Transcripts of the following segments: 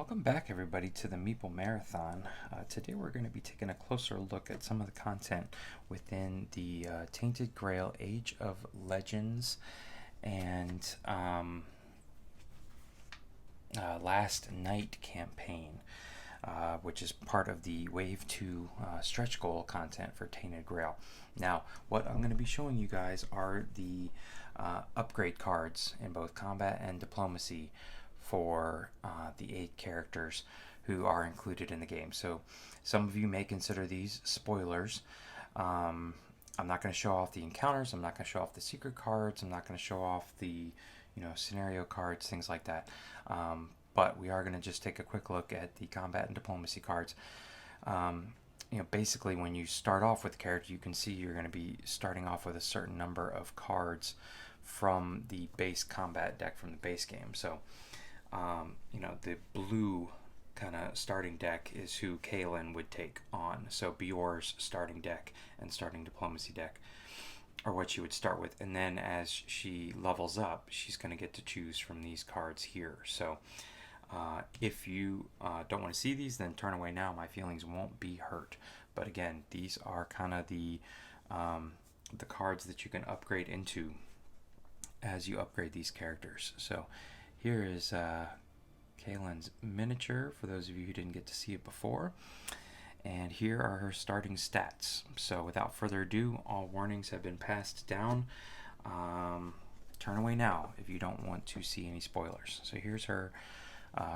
Welcome back, everybody, to the Meeple Marathon. Today we're going to be taking a closer look at some of the content within the Tainted Grail Age of Legends and Last Night campaign, which is part of the Wave 2 stretch goal content for Tainted Grail. Now, what I'm going to be showing you guys are the upgrade cards in both combat and diplomacy for the 8 characters who are included in the game. So some of you may consider these spoilers. I'm not going to show off the encounters. I'm not going to show off the secret cards. I'm not going to show off the scenario cards, things like that. But we are going to just take a quick look at the combat and diplomacy cards. Basically when you start off with the character, you can see you're going to be starting off with a certain number of cards from the base combat deck from the base game. So the blue kind of starting deck is who Kaelin would take on. So Bior's starting deck and starting diplomacy deck are what she would start with. And then as she levels up, she's going to get to choose from these cards here. So if you don't want to see these, then turn away now. My feelings won't be hurt. But again, these are kind of the cards that you can upgrade into as you upgrade these characters. So here is Kaelin's miniature, for those of you who didn't get to see it before. And here are her starting stats. So without further ado, all warnings have been passed down. Turn away now if you don't want to see any spoilers. So here's her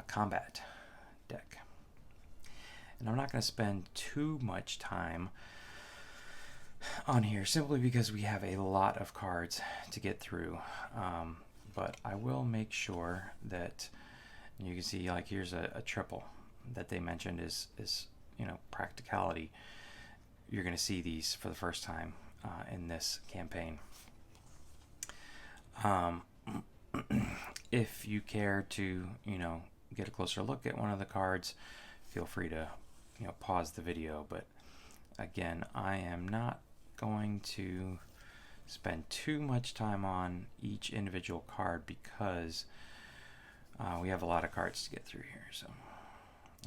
combat deck. And I'm not going to spend too much time on here simply because we have a lot of cards to get through. But I will make sure that you can see, like, here's a triple that they mentioned is practicality. You're going to see these for the first time in this campaign. If you care to get a closer look at one of the cards, feel free to pause the video. But again, I am not going to spend too much time on each individual card because we have a lot of cards to get through here. So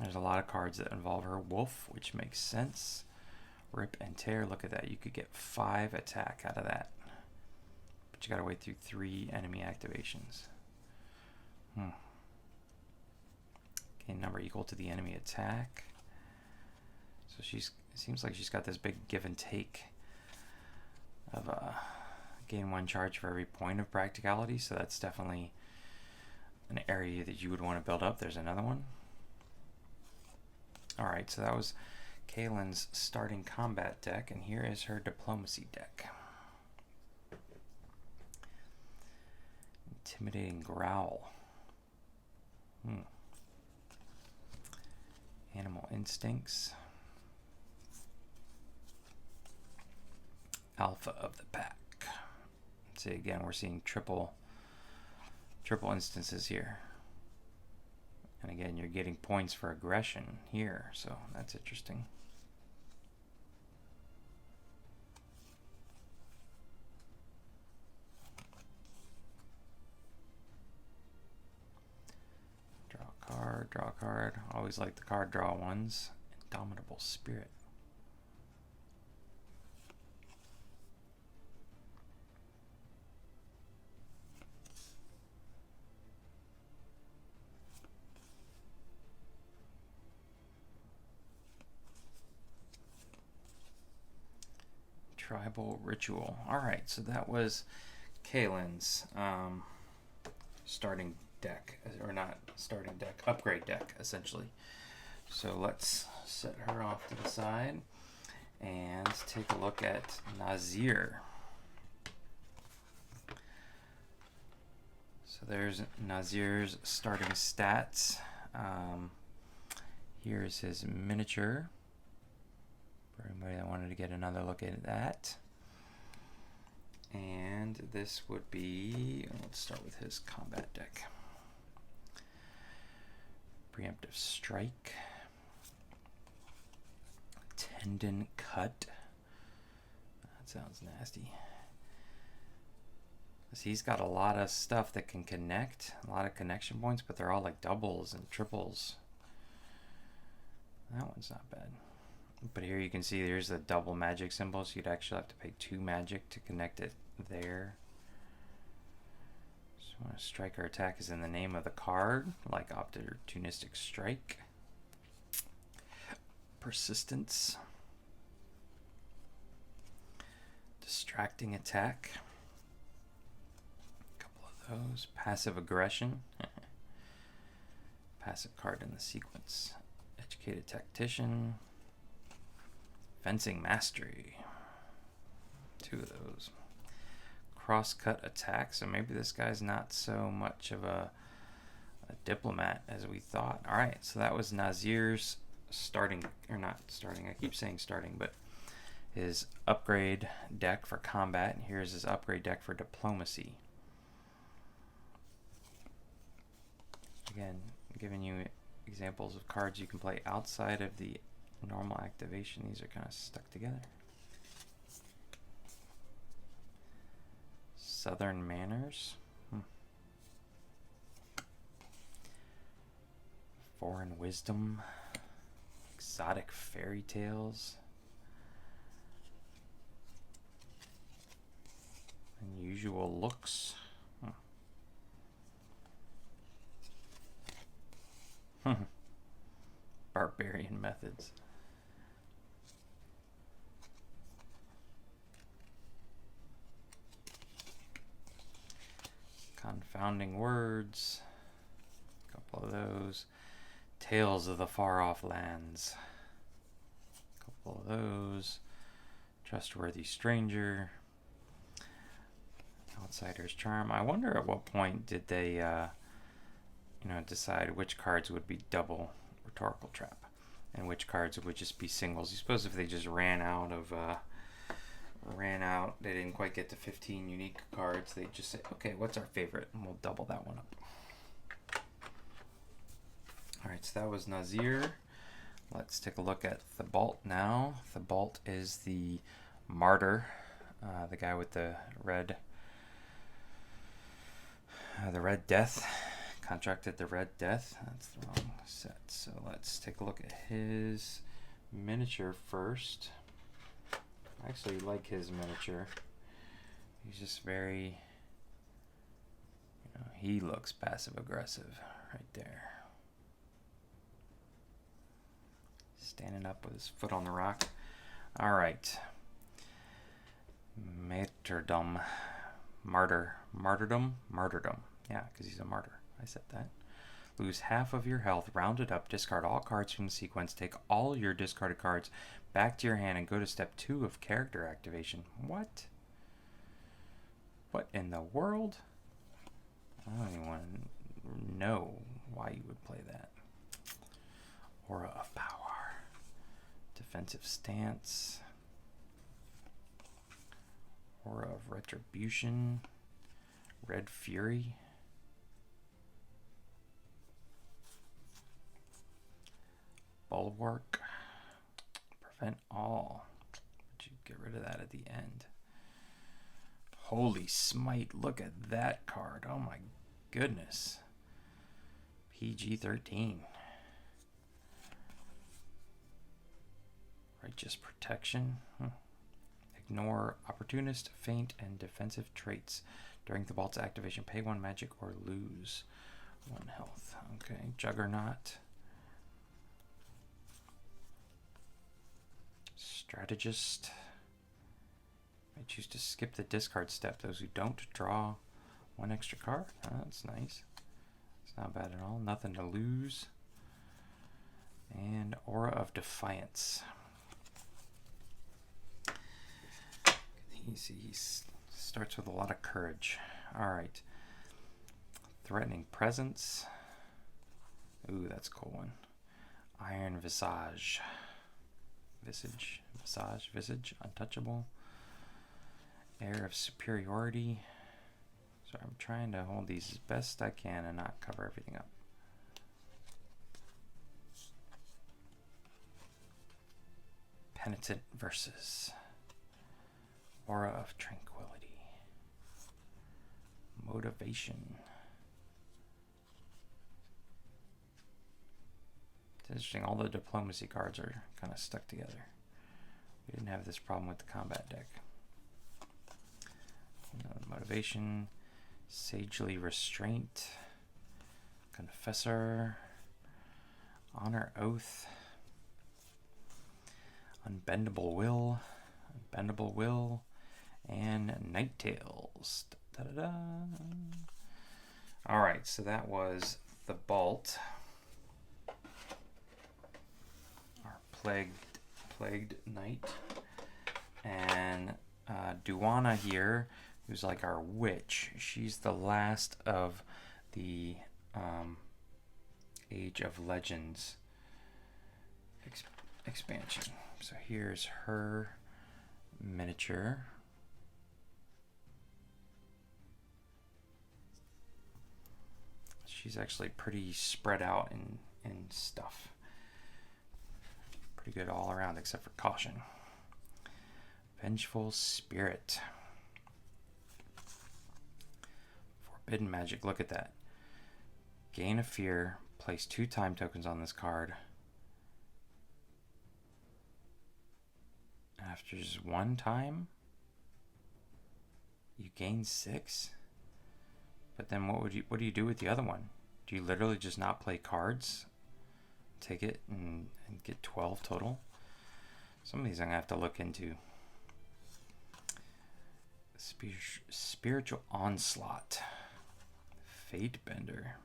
there's a lot of cards that involve her wolf, which makes sense. Rip and tear, look at that. You could get 5 attack out of that, but you gotta wait through 3 enemy activations. Okay, number equal to the enemy attack. So it seems like she's got this big give and take of gain 1 charge for every point of practicality. So that's definitely an area that you would want to build up. There's another one. Alright, so that was Kaelin's starting combat deck, and here is her diplomacy deck. Intimidating growl. Animal instincts. Alpha of the pack. See, again, we're seeing triple instances here. And again, you're getting points for aggression here, so that's interesting. Draw a card. Always like the card draw ones. Indomitable Spirit. Tribal Ritual. Alright, so that was Kaelin's starting deck, or not starting deck, upgrade deck, essentially. So let's set her off to the side and take a look at Nazir. So there's Nazir's starting stats. Here's his miniature. For anybody that wanted to get another look at that. And this would be, let's start with his combat deck. Preemptive Strike. Tendon Cut. That sounds nasty. He's got a lot of stuff that can connect, a lot of connection points, but they're all like doubles and triples. That one's not bad. But here you can see there's the double magic symbol, so you'd actually have to pay 2 magic to connect it there. So when a strike or attack is in the name of the card, like Opportunistic Strike. Persistence. Distracting Attack. A couple of those. Passive Aggression. Passive card in the sequence. Educated Tactician. Fencing Mastery. 2 of those. Crosscut Attack. So maybe this guy's not so much of a diplomat as we thought. Alright, so that was Nazir's starting, or not starting, I keep saying starting, but his upgrade deck for combat. And here's his upgrade deck for diplomacy. Again, giving you examples of cards you can play outside of the normal activation. These are kind of stuck together. Southern Manners. Foreign Wisdom. Exotic Fairy Tales. Unusual Looks. Barbarian Methods. Confounding Words. A couple of those. Tales of the Far Off Lands. A couple of those. Trustworthy Stranger. Outsider's Charm. I wonder at what point did they decide which cards would be double Rhetorical Trap and which cards would just be singles. You suppose if they just ran out, they didn't quite get to 15 unique cards, they'd just say, okay, what's our favorite? And we'll double that one up. Alright, so that was Nazir. Let's take a look at Thebalt now. Thebalt is the Martyr, the guy with the red Death. Contracted the Red Death. That's the wrong set. So let's take a look at his miniature first. I actually like his miniature. He's just very, he looks passive aggressive right there. Standing up with his foot on the rock. All right. Martyrdom. Martyrdom. Yeah, because he's a martyr. I said that. Lose half of your health, round it up, discard all cards from the sequence, take all your discarded cards back to your hand, and go to step 2 of character activation. What? What in the world? I don't even know why you would play that. Aura of Power. Defensive Stance. Aura of Retribution. Red Fury. Bulwark. Prevent all. But you get rid of that at the end. Holy Smite. Look at that card. Oh my goodness. PG-13. Righteous Protection. Ignore opportunist, feint, and defensive traits. During the Thebalt's activation, pay 1 magic or lose 1 health. Okay. Juggernaut. Strategist. I choose to skip the discard step. Those who don't draw 1 extra card. Oh, that's nice. It's not bad at all. Nothing to lose. And Aura of Defiance. You see, he starts with a lot of courage. All right. Threatening Presence. Ooh, that's a cool one. Iron Visage. Visage, Untouchable. Air of Superiority. Sorry, I'm trying to hold these as best I can and not cover everything up. Penitent Versus. Aura of Tranquility. Motivation. It's interesting, all the diplomacy cards are kind of stuck together. We didn't have this problem with the combat deck. Motivation, Sagely Restraint, Confessor, Honor Oath, Unbendable Will, and Night Tales. Da-da-da. Alright, so that was the Bolt. Our plagued Knight. And Duana here, who's like our witch. She's the last of the Age of Legends expansion. So here's her miniature. She's actually pretty spread out in stuff. Pretty good all around except for caution. Vengeful Spirit. Forbidden Magic. Look at that. Gain a Fear. Place 2 time tokens on this card. After just 1 time, you gain 6. But then what do you do with the other one? Do you literally just not play cards? Take it and get 12 total? Some of these I'm going to have to look into. Spiritual Onslaught. Fate Bender.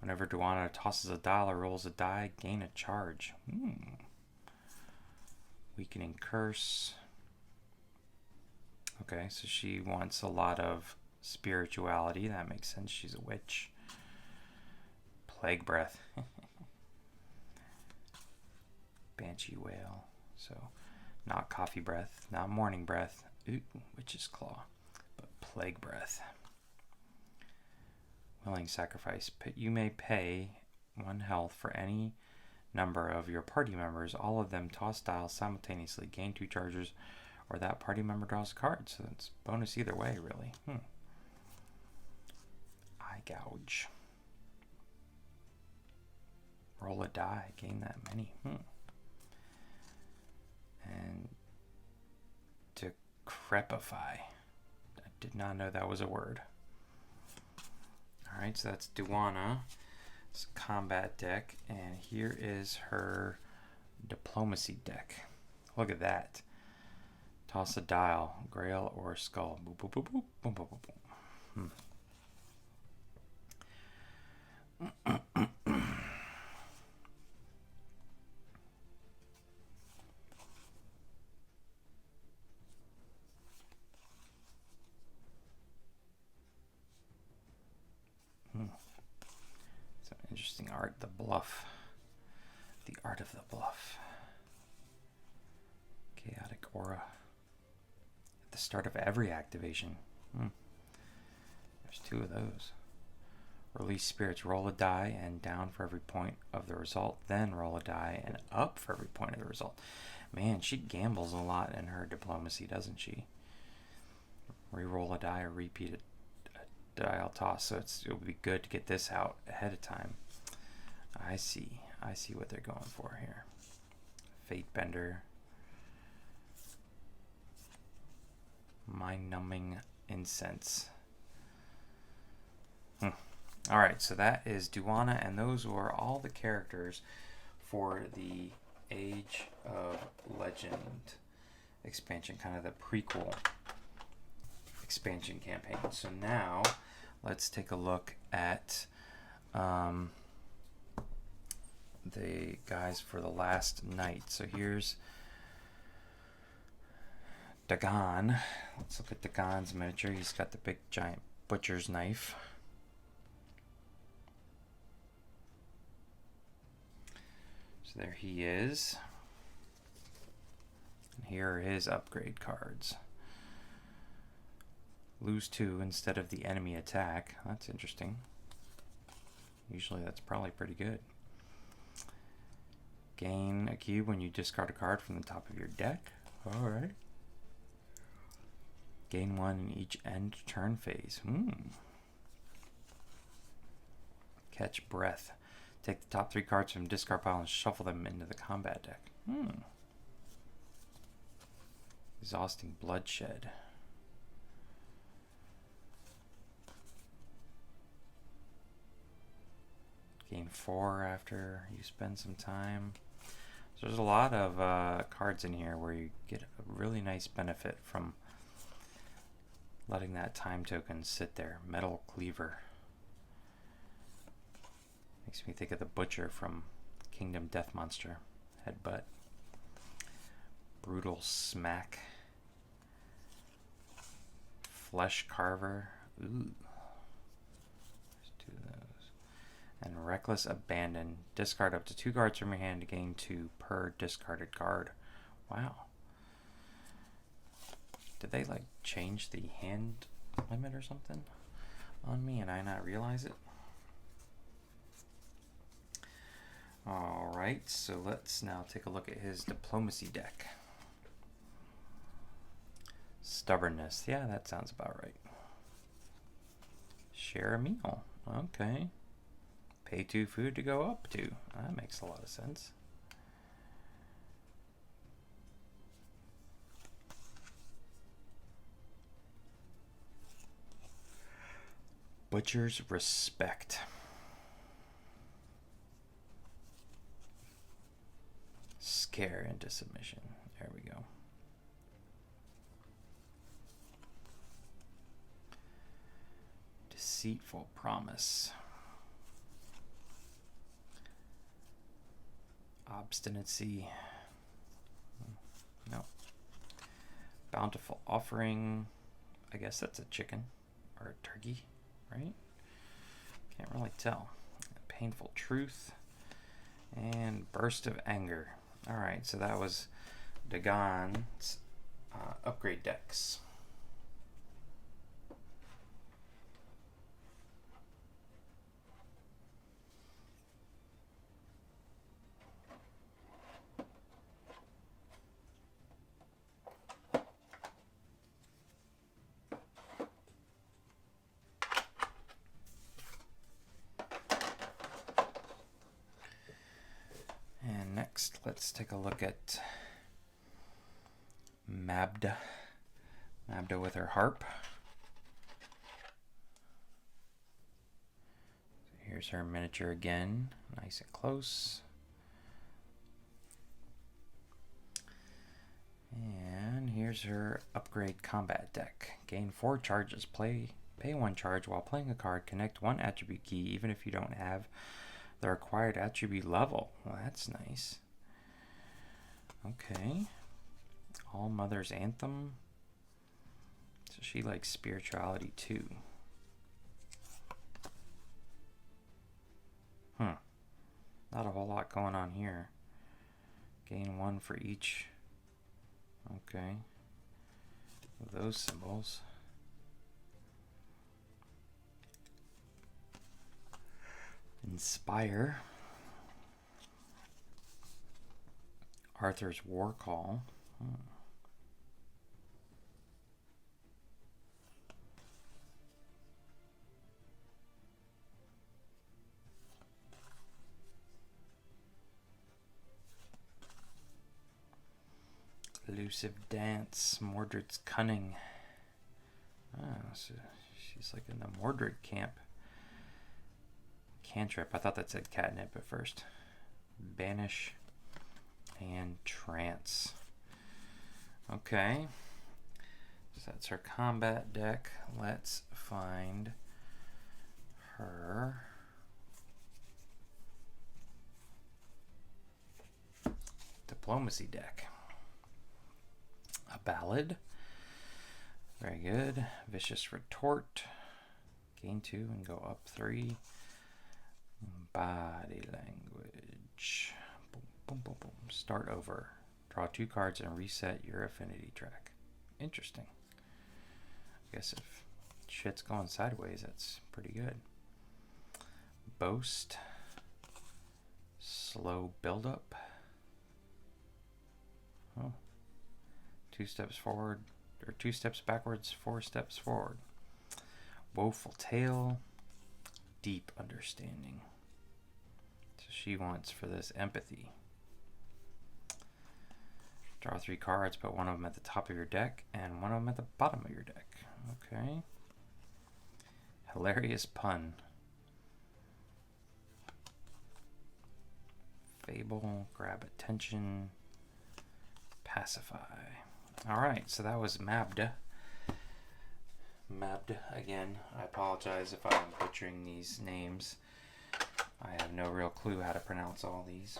Whenever Duana tosses a dial or rolls a die, gain a charge. Weakening Curse. Okay, so she wants a lot of spirituality. That makes sense. She's a witch. Plague Breath. Banshee Wail. So, not Coffee Breath, not Morning Breath. Ooh, Witch's Claw. But Plague Breath. Willing Sacrifice. You may pay 1 health for any number of your party members. All of them toss dials simultaneously. Gain 2 charges, or that party member draws a card. So it's bonus either way, really. Eye Gouge. Roll a die. Gain that many. And Decrepify. I did not know that was a word. Alright, so that's Duana. It's a combat deck. And here is her diplomacy deck. Look at that. Toss a dial. Grail or skull. Boop, boop, boop, boop, boop, boop, boop. Some interesting art. The bluff. The art of the bluff. Chaotic Aura. At the start of every activation. There's 2 of those. Release spirits. Roll a die and down for every point of the result. Then roll a die and up for every point of the result. Man, she gambles a lot in her diplomacy, doesn't she? Reroll a die or repeat a dial toss. So it would be good to get this out ahead of time. I see what they're going for here. Fate Bender. Mind-numbing Incense. Alright, so that is Duana, and those were all the characters for the Age of Legend expansion, kind of the prequel expansion campaign. So now, let's take a look at the guys for the last night. So here's Dagon. Let's look at Dagon's miniature. He's got the big giant butcher's knife. So there he is. And here are his upgrade cards. Lose 2 instead of the enemy attack. That's interesting. Usually that's probably pretty good. Gain a cube when you discard a card from the top of your deck. Alright. Gain 1 in each end turn phase. Catch Breath. Take the top 3 cards from discard pile and shuffle them into the combat deck. Exhausting Bloodshed. Gain 4 after you spend some time. So there's a lot of cards in here where you get a really nice benefit from letting that time token sit there. Metal Cleaver. Makes me think of the Butcher from Kingdom Death Monster. Headbutt. Brutal Smack. Flesh Carver. Ooh. Let's do those. And Reckless Abandon. Discard up to 2 cards from your hand to gain 2 per discarded card. Wow. Did they like change the hand limit or something on me and I not realize it? Alright, so let's now take a look at his Diplomacy deck. Stubbornness. Yeah, that sounds about right. Share a meal. Okay. Pay 2 food to go up 2. That makes a lot of sense. Butcher's Respect. Scare into submission. There we go. Deceitful Promise. Obstinacy. No. Bountiful Offering. I guess that's a chicken or a turkey, right? Can't really tell. Painful Truth. And Burst of Anger. Alright, so that was Dagon's upgrade decks. Next, let's take a look at Mabda. Mabda with her harp. Here's her miniature again, nice and close. And here's her upgrade combat deck. Gain 4 charges. Pay 1 charge while playing a card. Connect 1 attribute key even if you don't have the required attribute level. Well, that's nice. Okay. All Mother's Anthem. So she likes spirituality too. Not a whole lot going on here. Gain 1 for each. Okay. Those symbols. Inspire. Arthur's War Call. Elusive Dance. Mordred's Cunning. So she's like in the Mordred camp. Cantrip. I thought that said catnip at first. Banish and Trance. Okay. So that's her combat deck. Let's find her Diplomacy deck. A Ballad. Very good. Vicious Retort. Gain 2 and go up 3. Body Language. Boom, boom, boom, boom. Start over. Draw 2 cards and reset your affinity track. Interesting. I guess if shit's going sideways, that's pretty good. Boast. Slow build-up. Oh. 2 steps forward, or 2 steps backwards, 4 steps forward. Woeful Tale. Deep Understanding. she wants for this empathy. Draw 3 cards, put one of them at the top of your deck and one of them at the bottom of your deck. Okay. Hilarious pun. Fable, grab attention, pacify. Alright, so that was Mabda. Mabda again. I apologize if I'm butchering these names. I have no real clue how to pronounce all these.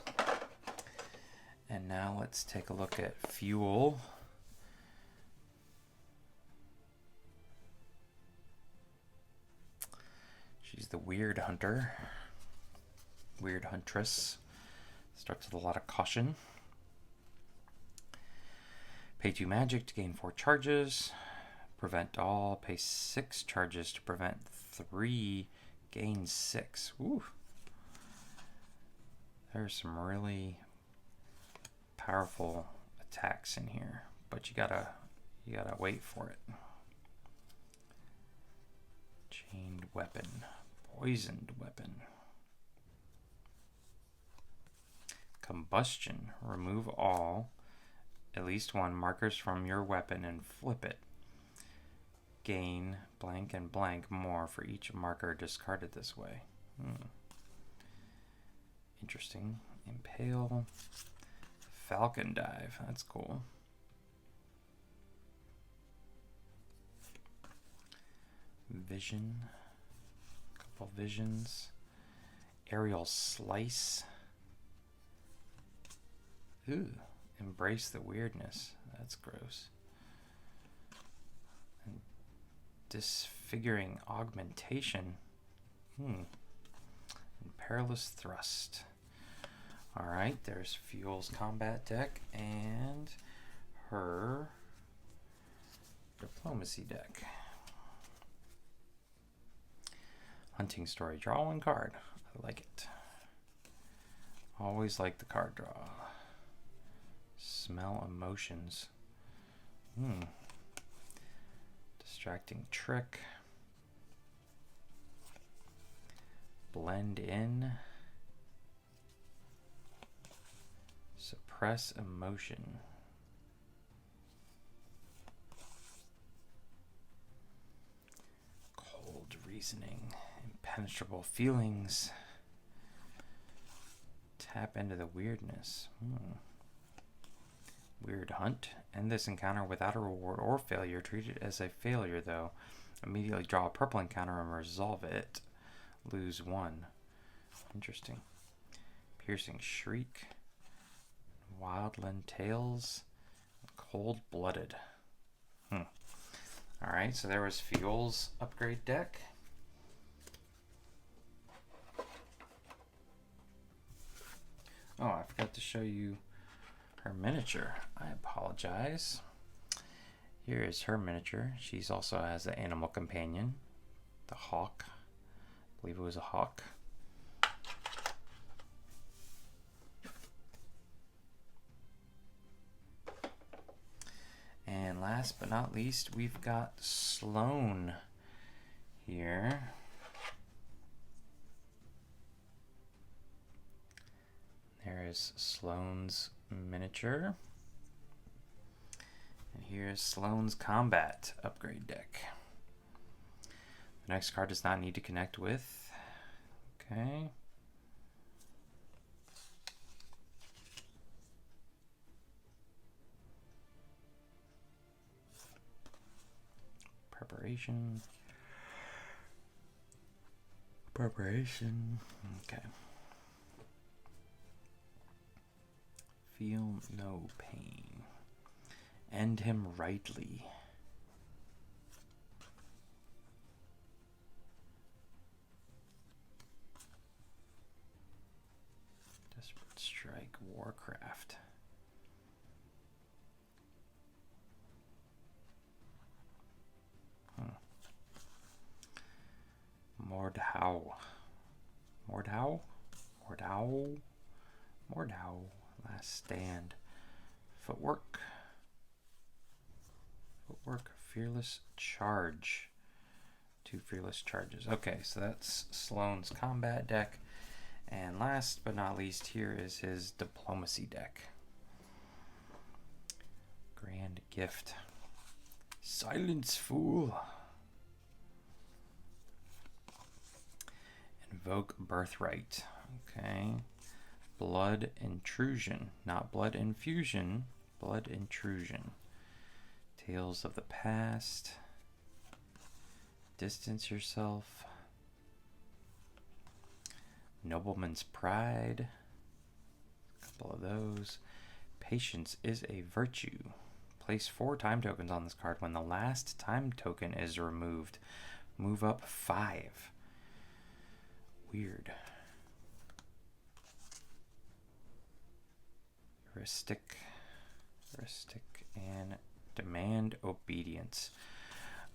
And now let's take a look at Fuel. She's the Weird Hunter. Weird Huntress. Starts with a lot of caution. Pay 2 magic to gain 4 charges. Prevent all. Pay 6 charges to prevent 3. Gain 6. Ooh. There's some really powerful attacks in here, but you gotta wait for it. Chained weapon. Poisoned weapon. Combustion. Remove all, at least 1 markers from your weapon and flip it. Gain blank and blank more for each marker discarded this way. Interesting. Impale. Falcon Dive. That's cool. Vision. Couple visions. Aerial Slice. Ooh. Embrace the weirdness. That's gross. And Disfiguring Augmentation. And Perilous Thrust. Alright, there's Fuel's combat deck and her diplomacy deck. Hunting Story. Draw 1 card. I like it. Always like the card draw. Smell Emotions. Distracting Trick. Blend In. Suppress Emotion. Cold Reasoning. Impenetrable Feelings. Tap into the weirdness. Weird Hunt. End this encounter without a reward or failure. Treat it as a failure, though. Immediately draw a purple encounter and resolve it. Lose 1. Interesting. Piercing Shriek. Wildland Tales. Cold Blooded. Alright, so there was Fuel's upgrade deck. Oh, I forgot to show you her miniature. I apologize. Here is her miniature. She's also has an animal companion. The hawk. I believe it was a hawk. And last but not least, we've got Sloan here. There is Sloan's miniature. And here's Sloan's combat upgrade deck. The next card does not need to connect with. Okay. Preparation. Okay. Feel no pain. End him rightly. Desperate Strike. Warcraft. Mordhau. Last Stand. Footwork. Fearless Charge. 2 Fearless Charges. Okay, so that's Sloan's combat deck. And last but not least, here is his Diplomacy deck. Grand Gift. Silence, fool. Invoke Birthright. Okay. Blood Intrusion. Not Blood Infusion. Blood Intrusion. Tales of the Past. Distance Yourself. Nobleman's Pride. A couple of those. Patience is a Virtue. Place 4 time tokens on this card. When the last time token is removed, move up 5. Weird. Heuristic, and Demand Obedience.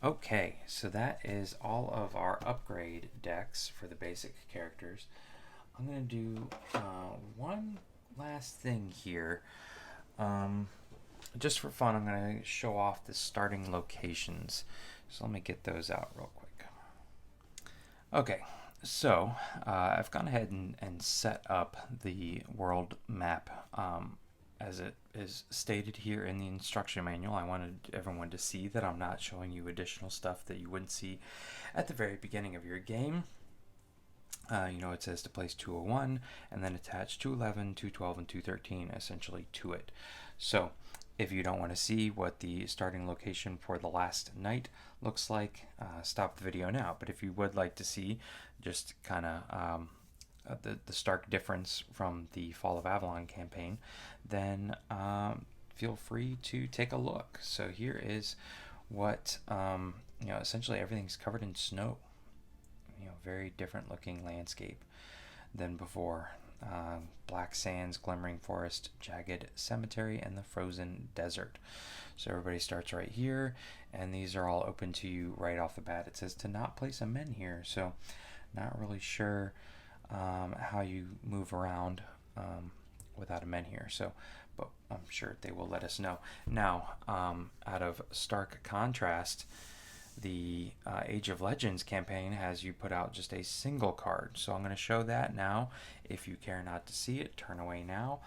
Okay, so that is all of our upgrade decks for the basic characters. I'm going to do one last thing here. Just for fun, I'm going to show off the starting locations. So let me get those out real quick. Okay, so I've gone ahead and set up the world map as it is stated here in the instruction manual. I wanted everyone to see that I'm not showing you additional stuff that you wouldn't see at the very beginning of your game. You know, it says to place 201 and then attach 211, 212, and 213 essentially to it. So if you don't want to see what the starting location for the last night looks like, stop the video now. But if you would like to see just kind of the stark difference from the Fall of Avalon campaign, then feel free to take a look. So here is what, you know, essentially everything's covered in snow. You know, very different looking landscape than before. Black sands, glimmering forest, jagged cemetery, and the frozen desert. So everybody starts right here, and these are all open to you right off the bat. It says to not place a men here, so not really sure how you move around without a men here. So, but I'm sure they will let us know. Now, out of stark contrast, the Age of Legends campaign has you put out just a single card. So I'm going to show that now. If you care not to see it, turn away now.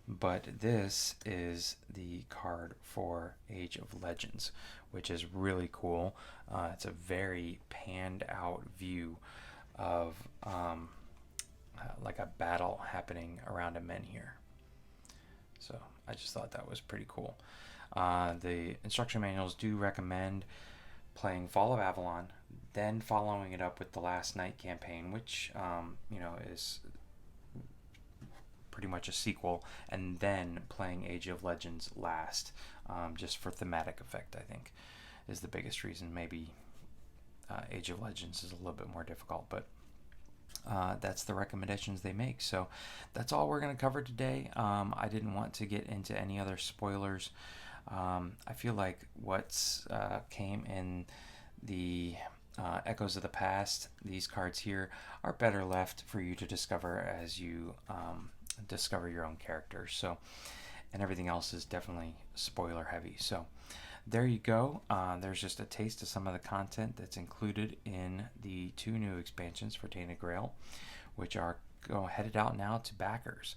But this is the card for Age of Legends, which is really cool. It's a very panned out view of like a battle happening around a menhir. So I just thought that was pretty cool. The instruction manuals do recommend playing Fall of Avalon, then following it up with the Last Night campaign, which you know, is pretty much a sequel, and then playing Age of Legends last, just for thematic effect. I think is the biggest reason. Maybe Age of Legends is a little bit more difficult, but that's the recommendations they make. So that's all we're going to cover today. I didn't want to get into any other spoilers. I feel like what's came in the Echoes of the Past, these cards here, are better left for you to discover as you discover your own characters. So, and everything else is definitely spoiler heavy. So there you go. There's just a taste of some of the content that's included in the 2 new expansions for Tainted Grail, which are headed out now to backers.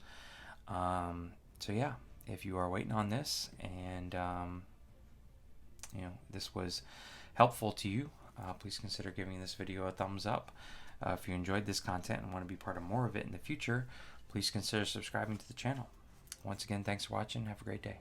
So yeah, if you are waiting on this and you know, this was helpful to you, please consider giving this video a thumbs up. If you enjoyed this content and want to be part of more of it in the future, please consider subscribing to the channel. Once again, thanks for watching. Have a great day.